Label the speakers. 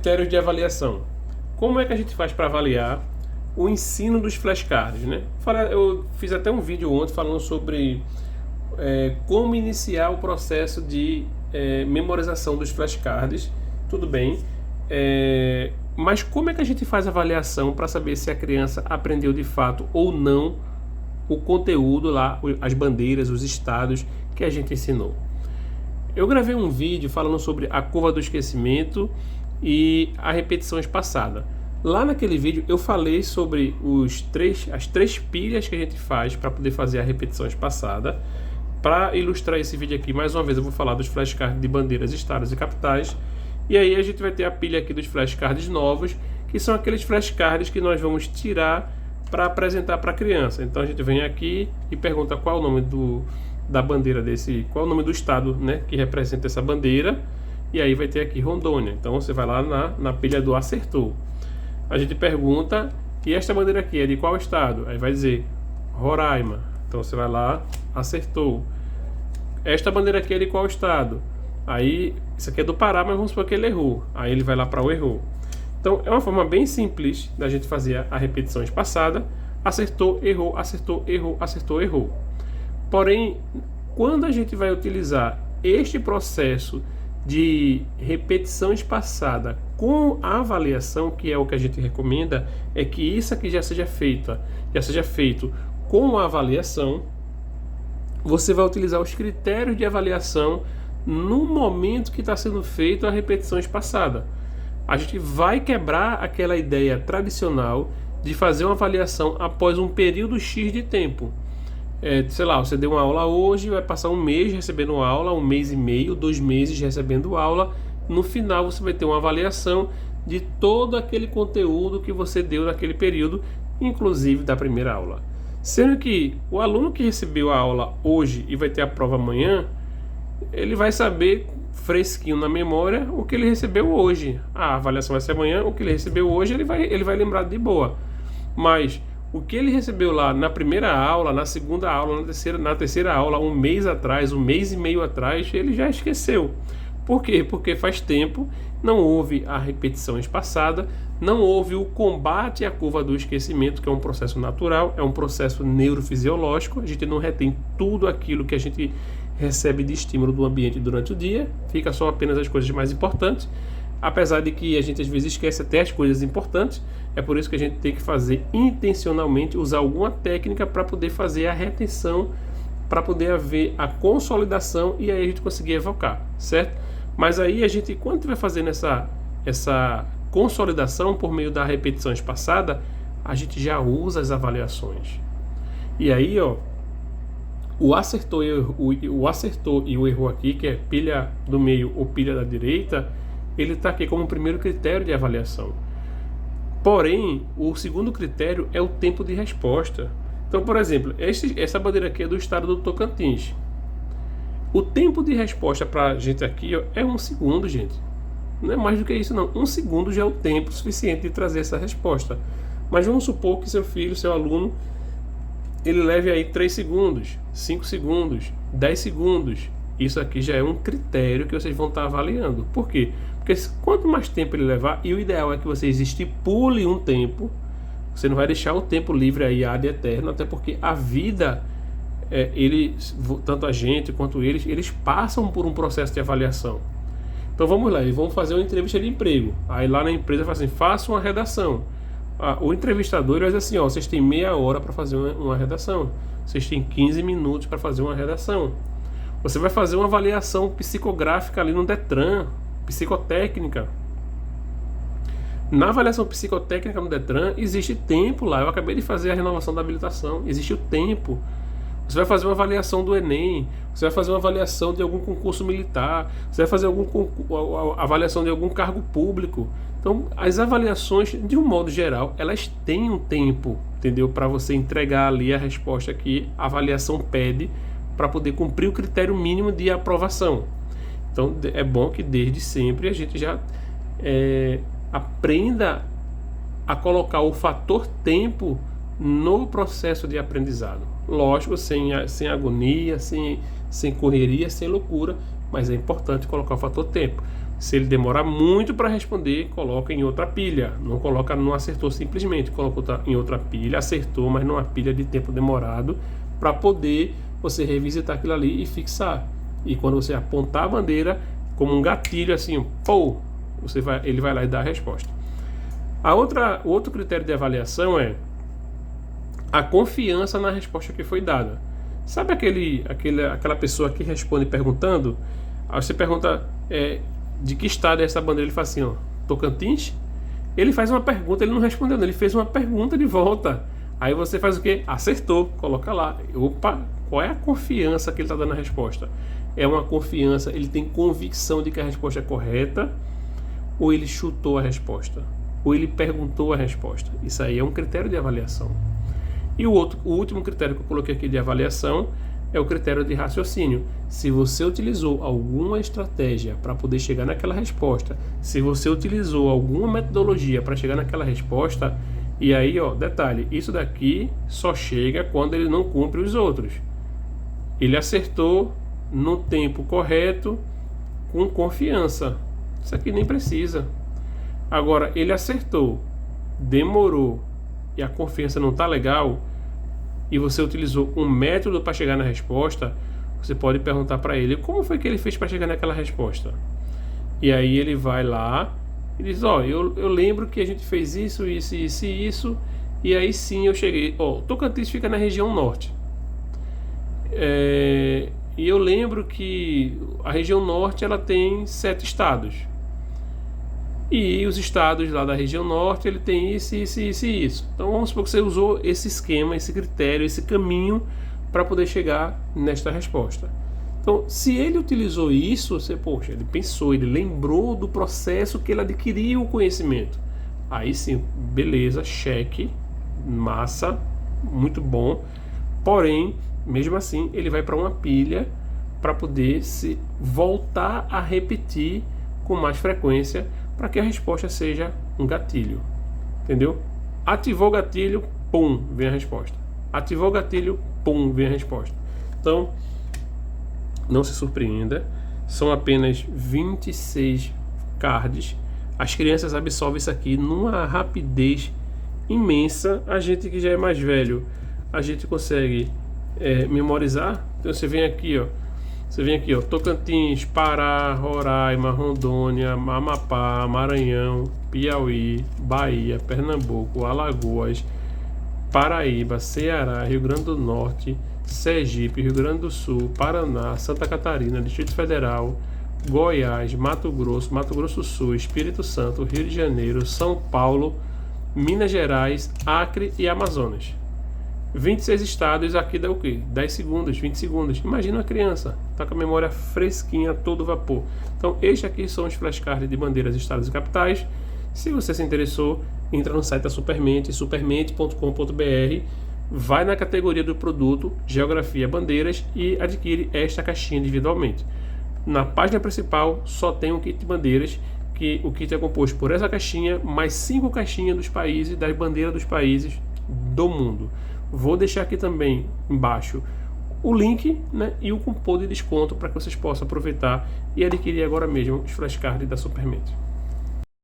Speaker 1: critérios de avaliação. Como é que a gente faz para avaliar o ensino dos flashcards, né? Eu fiz até um vídeo ontem falando sobre como iniciar o processo de memorização dos flashcards. Tudo bem, mas como é que a gente faz a avaliação para saber se a criança aprendeu de fato ou não o conteúdo lá, as bandeiras, os estados que a gente ensinou? Eu gravei um vídeo falando sobre a curva do esquecimento e a repetição espaçada. Lá naquele vídeo eu falei sobre as três pilhas que a gente faz para poder fazer a repetição espaçada. Para ilustrar esse vídeo aqui, mais uma vez eu vou falar dos flashcards de bandeiras, estados e capitais. E aí a gente vai ter a pilha aqui dos flashcards novos, que são aqueles flashcards que nós vamos tirar para apresentar para a criança. Então a gente vem aqui e pergunta qual é o nome da bandeira qual é o nome do estado, né, que representa essa bandeira. E aí vai ter aqui Rondônia. Então você vai lá na pilha do acertou. A gente pergunta, e esta bandeira aqui é de qual estado? Aí vai dizer Roraima. Então você vai lá, acertou. Esta bandeira aqui é de qual estado? Aí, isso aqui é do Pará, mas vamos supor que ele errou. Aí ele vai lá para o errou. Então é uma forma bem simples da gente fazer a repetição espaçada. Acertou, errou, acertou, errou, acertou, errou. Porém, quando a gente vai utilizar este processo de repetição espaçada com a avaliação, que é o que a gente recomenda, é que isso aqui já seja feito com a avaliação. Você vai utilizar os critérios de avaliação no momento que está sendo feita a repetição espaçada. A gente vai quebrar aquela ideia tradicional de fazer uma avaliação após um período X de tempo. Sei lá, você deu uma aula hoje, vai passar um mês recebendo aula, um mês e meio, 2 meses recebendo aula. No final você vai ter uma avaliação de todo aquele conteúdo que você deu naquele período, inclusive da primeira aula. Sendo que o aluno que recebeu a aula hoje e vai ter a prova amanhã, ele vai saber fresquinho na memória o que ele recebeu hoje. A avaliação vai ser amanhã, o que ele recebeu hoje ele vai lembrar de boa. Mas o que ele recebeu lá na primeira aula, na segunda aula, na terceira aula, um mês atrás, um mês e meio atrás, ele já esqueceu. Por quê? Porque faz tempo, não houve a repetição espaçada, não houve o combate à curva do esquecimento, que é um processo natural, é um processo neurofisiológico. A gente não retém tudo aquilo que a gente recebe de estímulo do ambiente durante o dia, fica só apenas as coisas mais importantes, apesar de que a gente às vezes esquece até as coisas importantes. É por isso que a gente tem que fazer intencionalmente, usar alguma técnica para poder fazer a retenção, para poder haver a consolidação e aí a gente conseguir evocar, certo? Mas aí a gente, quando estiver fazendo essa consolidação por meio da repetição espaçada, a gente já usa as avaliações. E aí, o acertou e o errou aqui, que é pilha do meio ou pilha da direita, ele está aqui como primeiro critério de avaliação. Porém, o segundo critério é o tempo de resposta. Então, por exemplo, essa bandeira aqui é do estado do Tocantins. O tempo de resposta para a gente aqui é 1 segundo, gente. Não é mais do que isso, não. 1 segundo já é o tempo suficiente de trazer essa resposta. Mas vamos supor que seu filho, seu aluno, ele leve aí 3 segundos, 5 segundos, 10 segundos. Isso aqui já é um critério que vocês vão estar avaliando. Por quê? Porque quanto mais tempo ele levar, e o ideal é que vocês estipulem um tempo, você não vai deixar o tempo livre aí ad eterno, até porque a vida, tanto a gente quanto eles passam por um processo de avaliação. Então vamos lá, eles vão fazer uma entrevista de emprego. Aí lá na empresa fala assim, faça uma redação. O entrevistador vai dizer assim, vocês têm meia hora para fazer uma redação. Vocês têm 15 minutos para fazer uma redação. Você vai fazer uma avaliação psicográfica ali no Detran, psicotécnica. Na avaliação psicotécnica no Detran, existe tempo lá. Eu acabei de fazer a renovação da habilitação. Existe o tempo. Você vai fazer uma avaliação do Enem. Você vai fazer uma avaliação de algum concurso militar. Você vai fazer avaliação de algum cargo público. Então, as avaliações, de um modo geral, elas têm um tempo, entendeu? Para você entregar ali a resposta que a avaliação pede para poder cumprir o critério mínimo de aprovação. Então, é bom que desde sempre a gente já aprenda a colocar o fator tempo no processo de aprendizado. Lógico, sem agonia, sem correria, sem loucura, mas é importante colocar o fator tempo. Se ele demorar muito para responder, coloca em outra pilha. Não coloca não acertou simplesmente, coloca em outra pilha, acertou, mas numa pilha de tempo demorado, para poder você revisitar aquilo ali e fixar. E quando você apontar a bandeira como um gatilho assim, pô, ele vai lá e dá a resposta. O outro critério de avaliação é a confiança na resposta que foi dada. Sabe aquela pessoa que responde perguntando? Aí você pergunta de que estado é essa bandeira, ele fala assim, ó, Tocantins? Ele faz uma pergunta, ele não respondeu, ele fez uma pergunta de volta. Aí você faz o quê? Acertou, coloca lá. Opa, qual é a confiança que ele está dando na resposta? É uma confiança, ele tem convicção de que a resposta é correta, ou ele chutou a resposta, ou ele perguntou a resposta. Isso aí é um critério de avaliação. E o último critério que eu coloquei aqui de avaliação é o critério de raciocínio. Se você utilizou alguma estratégia para poder chegar naquela resposta, se você utilizou alguma metodologia para chegar naquela resposta, e aí, ó, detalhe, isso daqui só chega quando ele não cumpre os outros. Ele acertou no tempo correto, com confiança. Isso aqui nem precisa. Agora, ele acertou, demorou, e a confiança não está legal, e você utilizou um método para chegar na resposta, você pode perguntar para ele como foi que ele fez para chegar naquela resposta. E aí ele vai lá e diz, ó, eu lembro que a gente fez isso, isso, isso e isso, e aí sim eu cheguei. Ó, Tocantins fica na região norte. E eu lembro que a região norte ela tem 7 estados. E os estados lá da região norte, ele tem isso, isso, isso e isso. Então vamos supor que você usou esse esquema, esse critério, esse caminho para poder chegar nesta resposta. Então, se ele utilizou isso, poxa, ele pensou, ele lembrou do processo que ele adquiriu o conhecimento. Aí sim, beleza, cheque, massa, muito bom. Porém, mesmo assim, ele vai para uma pilha para poder se voltar a repetir com mais frequência, para que a resposta seja um gatilho, entendeu? Ativou o gatilho, pum, vem a resposta. Ativou o gatilho, pum, vem a resposta. Então, não se surpreenda, são apenas 26 cards. As crianças absorvem isso aqui numa rapidez imensa. A gente que já é mais velho, a gente consegue memorizar. Então você vem aqui, ó. Tocantins, Pará, Roraima, Rondônia, Amapá, Maranhão, Piauí, Bahia, Pernambuco, Alagoas, Paraíba, Ceará, Rio Grande do Norte, Sergipe, Rio Grande do Sul, Paraná, Santa Catarina, Distrito Federal, Goiás, Mato Grosso do Sul, Espírito Santo, Rio de Janeiro, São Paulo, Minas Gerais, Acre e Amazonas. 26 estados, aqui dá o quê? 10 segundos, 20 segundos. Imagina uma criança, tá com a memória fresquinha, todo vapor. Então, estes aqui são os flashcards de bandeiras, estados e capitais. Se você se interessou, entra no site da Supermente, supermente.com.br, vai na categoria do produto, Geografia Bandeiras, e adquire esta caixinha individualmente. Na página principal só tem um kit de bandeiras, que o kit é composto por essa caixinha, mais 5 caixinhas dos países, das bandeiras dos países do mundo. Vou deixar aqui também embaixo o link, né, e o cupom de desconto para que vocês possam aproveitar e adquirir agora mesmo os flashcards da Supermente.